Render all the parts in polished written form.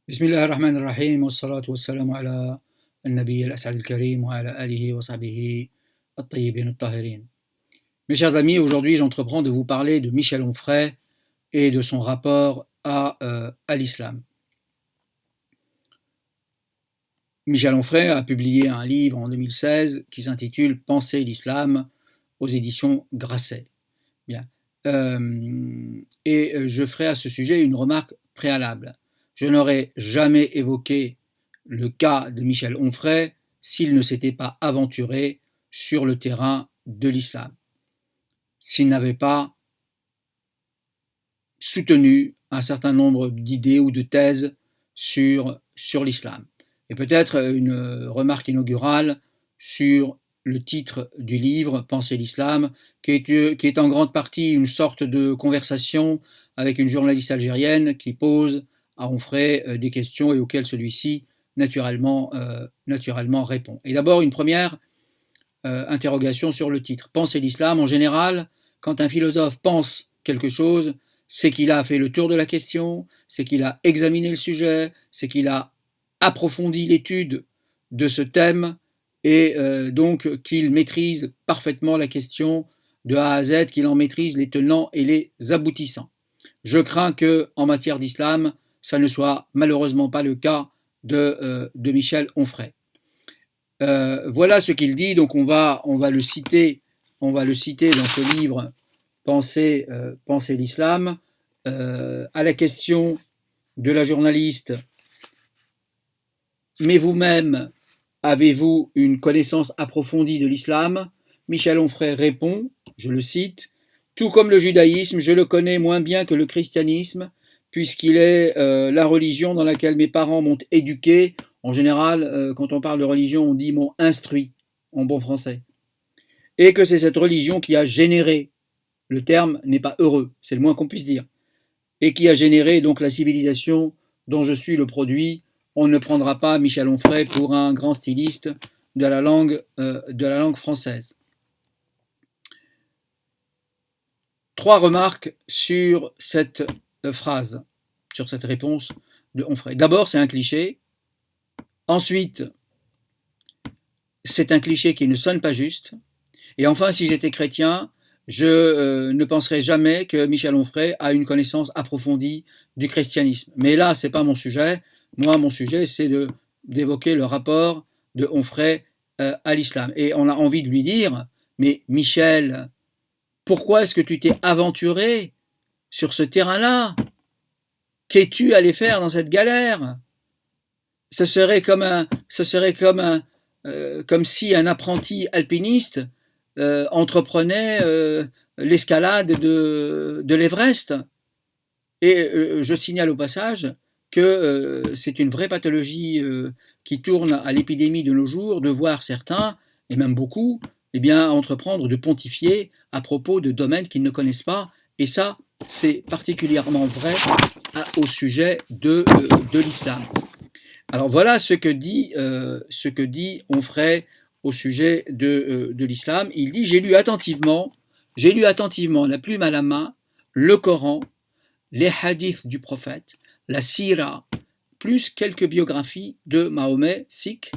بسم الله الرحمن الرحيم والصلاة والسلام على النبي الأسعد الكريم وعلى آله وصحبه الطيبين الطاهرين. Mes chers amis, aujourd'hui j'entreprends de vous parler de Michel Onfray et de son rapport à l'islam. Michel Onfray a publié un livre en 2016 qui s'intitule Penser l'islam aux éditions Grasset. Bien. Je ferai à ce sujet une remarque préalable. Je n'aurais jamais évoqué le cas de Michel Onfray s'il ne s'était pas aventuré sur le terrain de l'islam, s'il n'avait pas soutenu un certain nombre d'idées ou de thèses sur l'islam. Et peut-être une remarque inaugurale sur le titre du livre, Penser l'islam, qui est en grande partie une sorte de conversation avec une journaliste algérienne qui pose à Onfray des questions et auxquelles celui-ci naturellement répond. Et d'abord une première interrogation sur le titre. Penser l'islam, en général, quand un philosophe pense quelque chose, c'est qu'il a fait le tour de la question, c'est qu'il a examiné le sujet, c'est qu'il a approfondi l'étude de ce thème et donc qu'il maîtrise parfaitement la question de A à Z, qu'il en maîtrise les tenants et les aboutissants. Je crains que, en matière d'islam, ça ne soit malheureusement pas le cas de Michel Onfray. Voilà ce qu'il dit, donc on va le citer dans ce livre Penser l'islam. À la question de la journaliste, mais vous-même, avez-vous une connaissance approfondie de l'islam? Michel Onfray répond, je le cite, tout comme le judaïsme, je le connais moins bien que le christianisme, puisqu'il est la religion dans laquelle mes parents m'ont éduqué. En général, quand on parle de religion, on dit m'ont instruit, en bon français. Et que c'est cette religion qui a généré, le terme n'est pas heureux, c'est le moins qu'on puisse dire, et qui a généré donc la civilisation dont je suis le produit. On ne prendra pas Michel Onfray pour un grand styliste de la langue française. Trois remarques sur cette phrase, sur cette réponse de Onfray. D'abord, c'est un cliché. Ensuite, c'est un cliché qui ne sonne pas juste. Et enfin, si j'étais chrétien, je ne penserais jamais que Michel Onfray a une connaissance approfondie du christianisme. Mais là, ce n'est pas mon sujet. Moi, mon sujet, c'est d'évoquer le rapport de Onfray à l'islam. Et on a envie de lui dire, mais Michel, pourquoi est-ce que tu t'es aventuré sur ce terrain-là? Qu'es-tu allé faire dans cette galère? Ce serait comme si un apprenti alpiniste entreprenait l'escalade de l'Everest. Et je signale au passage que c'est une vraie pathologie qui tourne à l'épidémie de nos jours, de voir certains, et même beaucoup, eh bien, entreprendre de pontifier à propos de domaines qu'ils ne connaissent pas. Et ça, c'est particulièrement vrai au sujet de l'islam. Alors voilà ce que dit Onfray au sujet de l'islam. Il dit, j'ai lu attentivement, la plume à la main, le Coran, les hadiths du prophète, la sira, plus quelques biographies de Mahomet, sikh,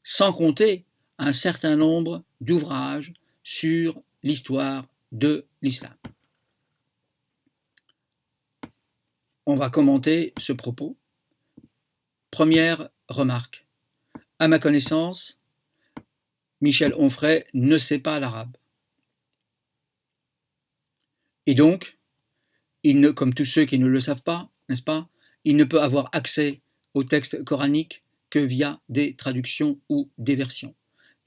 sans compter un certain nombre d'ouvrages sur l'histoire de l'islam. On va commenter ce propos. Première remarque. À ma connaissance, Michel Onfray ne sait pas l'arabe. Et donc, comme tous ceux qui ne le savent pas, n'est-ce pas, il ne peut avoir accès au texte coranique que via des traductions ou des versions.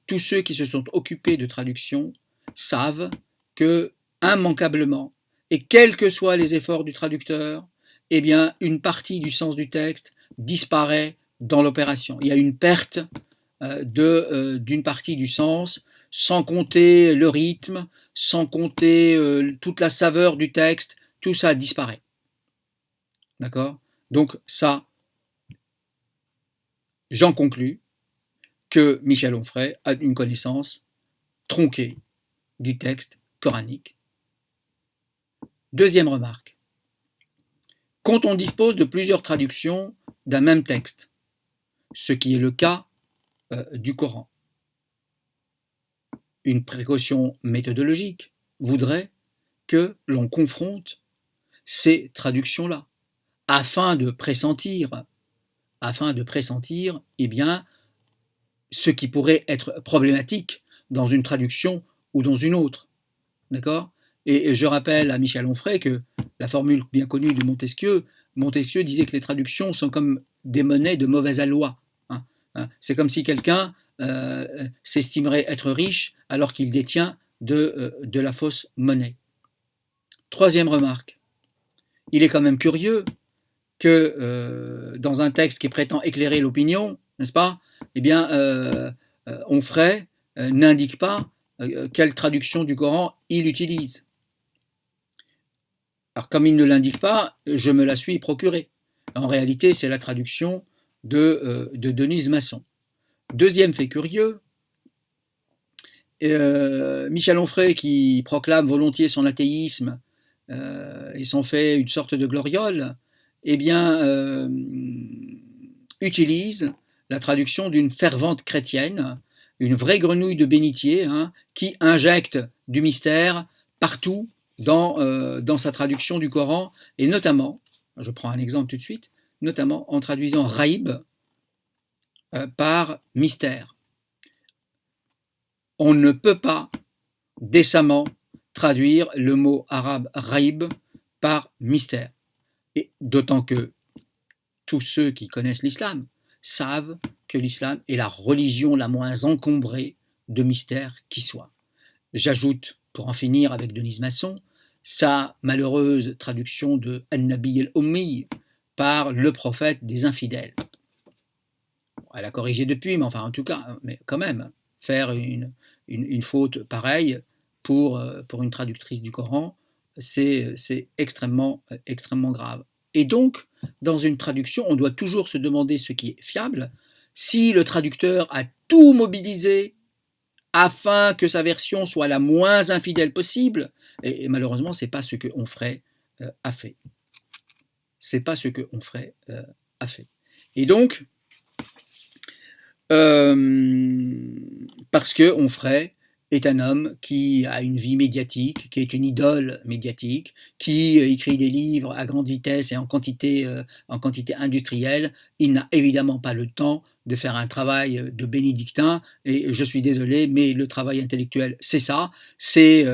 Tous ceux qui se sont occupés de traduction savent que, immanquablement, et quels que soient les efforts du traducteur, eh bien, une partie du sens du texte disparaît dans l'opération. Il y a une perte d'une partie du sens, sans compter le rythme, sans compter toute la saveur du texte, tout ça disparaît. D'accord? Donc ça, j'en conclus que Michel Onfray a une connaissance tronquée du texte coranique. Deuxième remarque. Quand on dispose de plusieurs traductions d'un même texte, ce qui est le cas du Coran. Une précaution méthodologique voudrait que l'on confronte ces traductions-là, afin de pressentir eh bien, ce qui pourrait être problématique dans une traduction ou dans une autre. D'accord ? Et je rappelle à Michel Onfray que la formule bien connue de Montesquieu disait que les traductions sont comme des monnaies de mauvaise aloi. C'est comme si quelqu'un s'estimerait être riche alors qu'il détient de la fausse monnaie. Troisième remarque, il est quand même curieux que dans un texte qui prétend éclairer l'opinion, n'est-ce pas, eh bien, Onfray n'indique pas quelle traduction du Coran il utilise. Alors, comme il ne l'indique pas, je me la suis procurée. En réalité, c'est la traduction de Denise Masson. Deuxième fait curieux, Michel Onfray, qui proclame volontiers son athéisme et s'en fait une sorte de gloriole, eh bien, utilise la traduction d'une fervente chrétienne, une vraie grenouille de bénitier, qui injecte du mystère partout dans sa traduction du Coran, et notamment, je prends un exemple tout de suite, notamment en traduisant raïb par mystère. On ne peut pas décemment traduire le mot arabe raïb par mystère. Et d'autant que tous ceux qui connaissent l'islam savent que l'islam est la religion la moins encombrée de mystères qui soit. J'ajoute, pour en finir avec Denise Masson, sa malheureuse traduction de An-Nabi al-Ummi par le prophète des infidèles. Elle a corrigé depuis, mais enfin en tout cas, mais quand même, faire une faute pareille pour une traductrice du Coran, c'est extrêmement grave. Et donc, dans une traduction, on doit toujours se demander ce qui est fiable. Si le traducteur a tout mobilisé afin que sa version soit la moins infidèle possible, et malheureusement, ce n'est pas ce que Onfray a fait. C'est pas ce que Onfray a fait. Et donc, parce que Onfray est un homme qui a une vie médiatique, qui est une idole médiatique, qui écrit des livres à grande vitesse et en quantité industrielle. Il n'a évidemment pas le temps de faire un travail de bénédictin, et je suis désolé, mais le travail intellectuel, c'est ça, c'est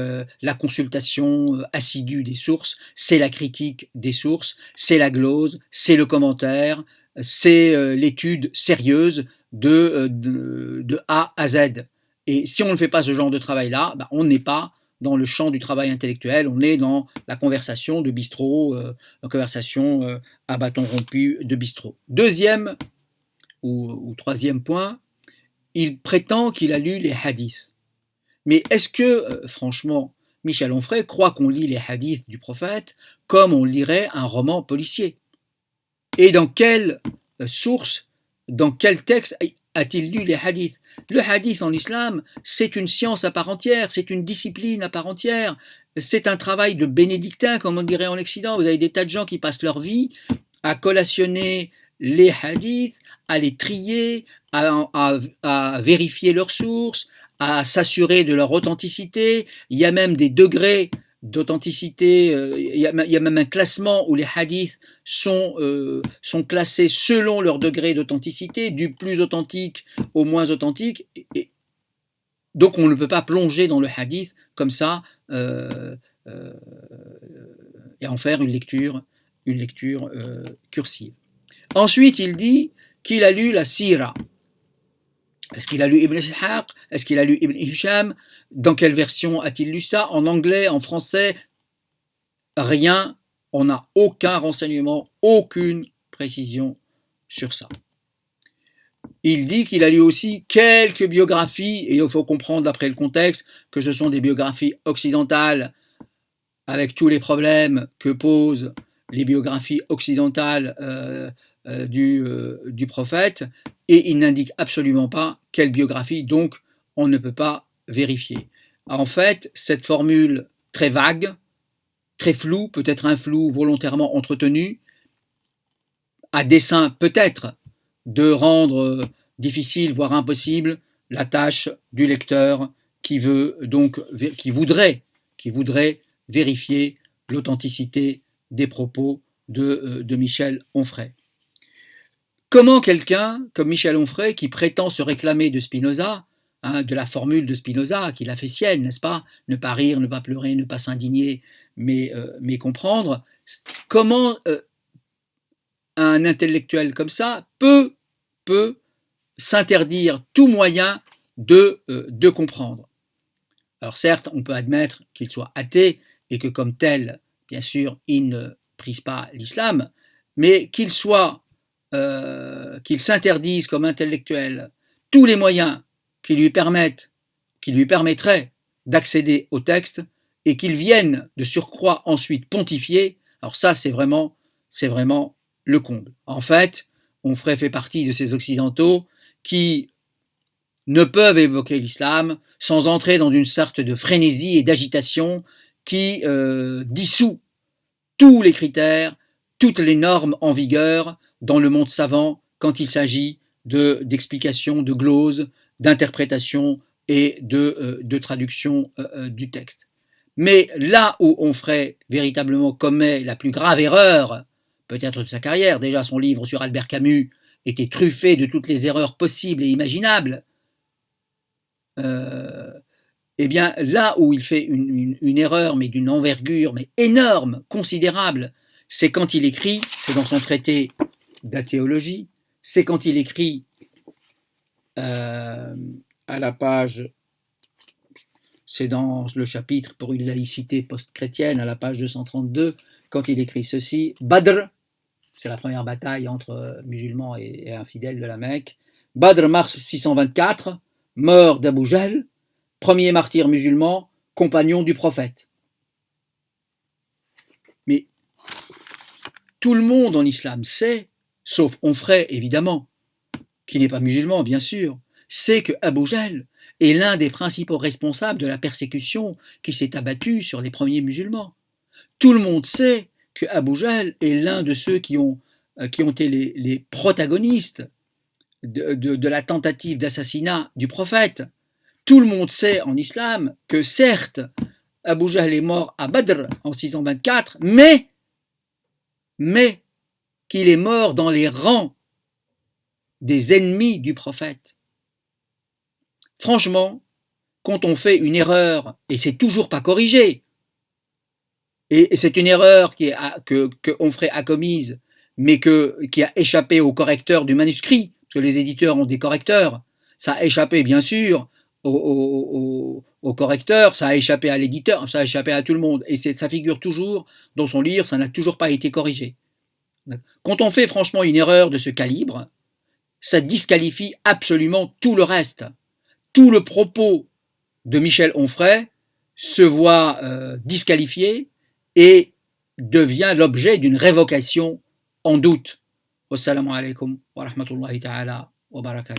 la consultation assidue des sources, c'est la critique des sources, c'est la glose, c'est le commentaire, c'est l'étude sérieuse de A à Z. Et si on ne fait pas ce genre de travail-là, on n'est pas dans le champ du travail intellectuel, on est dans la conversation de bistrot, la conversation à bâton rompu de bistrot. Deuxième ou troisième point, il prétend qu'il a lu les hadiths. Mais est-ce que, franchement, Michel Onfray croit qu'on lit les hadiths du prophète comme on lirait un roman policier? Et dans quelle source, dans quel texte a-t-il lu les hadiths? Le hadith en islam, c'est une science à part entière, c'est une discipline à part entière, c'est un travail de bénédictin, comme on dirait en Occident. Vous avez des tas de gens qui passent leur vie à collationner les hadiths, à les trier, à vérifier leurs sources, à s'assurer de leur authenticité. Il y a même des degrés d'authenticité, il y a même un classement où les hadiths sont classés selon leur degré d'authenticité, du plus authentique au moins authentique. Et donc on ne peut pas plonger dans le hadith comme ça et en faire une lecture cursive. Ensuite, il dit qu'il a lu la Sira. Est-ce qu'il a lu Ibn Ishaq? Est-ce qu'il a lu Ibn Hisham? Dans quelle version a-t-il lu ça? En anglais, en français? Rien. On n'a aucun renseignement, aucune précision sur ça. Il dit qu'il a lu aussi quelques biographies, et il faut comprendre d'après le contexte que ce sont des biographies occidentales avec tous les problèmes que posent les biographies occidentales du prophète, et il n'indique absolument pas quelle biographie, donc on ne peut pas vérifier. En fait, cette formule très vague, très floue, peut-être un flou volontairement entretenu, à dessein peut-être de rendre difficile, voire impossible, la tâche du lecteur qui voudrait vérifier l'authenticité des propos de Michel Onfray. Comment quelqu'un comme Michel Onfray, qui prétend se réclamer de Spinoza, de la formule de Spinoza, qu'il a fait sienne, n'est-ce pas? Ne pas rire, ne pas pleurer, ne pas s'indigner, mais comprendre. Comment un intellectuel comme ça peut s'interdire tout moyen de comprendre? Alors certes, on peut admettre qu'il soit athée et que comme tel, bien sûr, il ne prise pas l'islam, mais qu'il s'interdise comme intellectuel tous les moyens qui lui permettraient d'accéder au texte et qu'il vienne de surcroît ensuite pontifier, alors ça c'est vraiment le comble. En fait, Onfray fait partie de ces occidentaux qui ne peuvent évoquer l'islam sans entrer dans une sorte de frénésie et d'agitation qui dissout tous les critères, toutes les normes en vigueur dans le monde savant quand il s'agit d'explication, de glose, d'interprétation et de traduction du texte. Mais là où Onfray véritablement commet la plus grave erreur, peut-être de sa carrière, déjà son livre sur Albert Camus était truffé de toutes les erreurs possibles et imaginables, eh bien là où il fait une erreur, mais d'une envergure mais énorme, considérable, c'est quand il écrit, c'est dans son traité d'athéologie, c'est quand il écrit à la page, c'est dans le chapitre pour une laïcité post-chrétienne, à la page 232, quand il écrit ceci, Badr, c'est la première bataille entre musulmans et infidèles de la Mecque, Badr, mars 624, mort d'Abou Jahl, premier martyr musulman, compagnon du prophète. Mais tout le monde en islam sait, sauf Onfray évidemment, qui n'est pas musulman bien sûr, sait que Abou Jahl est l'un des principaux responsables de la persécution qui s'est abattue sur les premiers musulmans. Tout le monde sait que Abou Jahl est l'un de ceux qui ont été les protagonistes de la tentative d'assassinat du prophète. Tout le monde sait en islam que certes, Abou Jahl est mort à Badr en 624, mais qu'il est mort dans les rangs des ennemis du prophète. Franchement, quand on fait une erreur, et c'est toujours pas corrigé, et c'est une erreur que Onfray a commise, mais qui a échappé au correcteur du manuscrit, parce que les éditeurs ont des correcteurs, ça a échappé bien sûr au correcteur, ça a échappé à l'éditeur, ça a échappé à tout le monde, et ça figure toujours dans son livre, ça n'a toujours pas été corrigé. Quand on fait franchement une erreur de ce calibre, ça disqualifie absolument tout le reste. Tout le propos de Michel Onfray se voit disqualifié et devient l'objet d'une révocation en doute. Wassalamu alaikum wa rahmatullahi ta'ala wa barakatuh.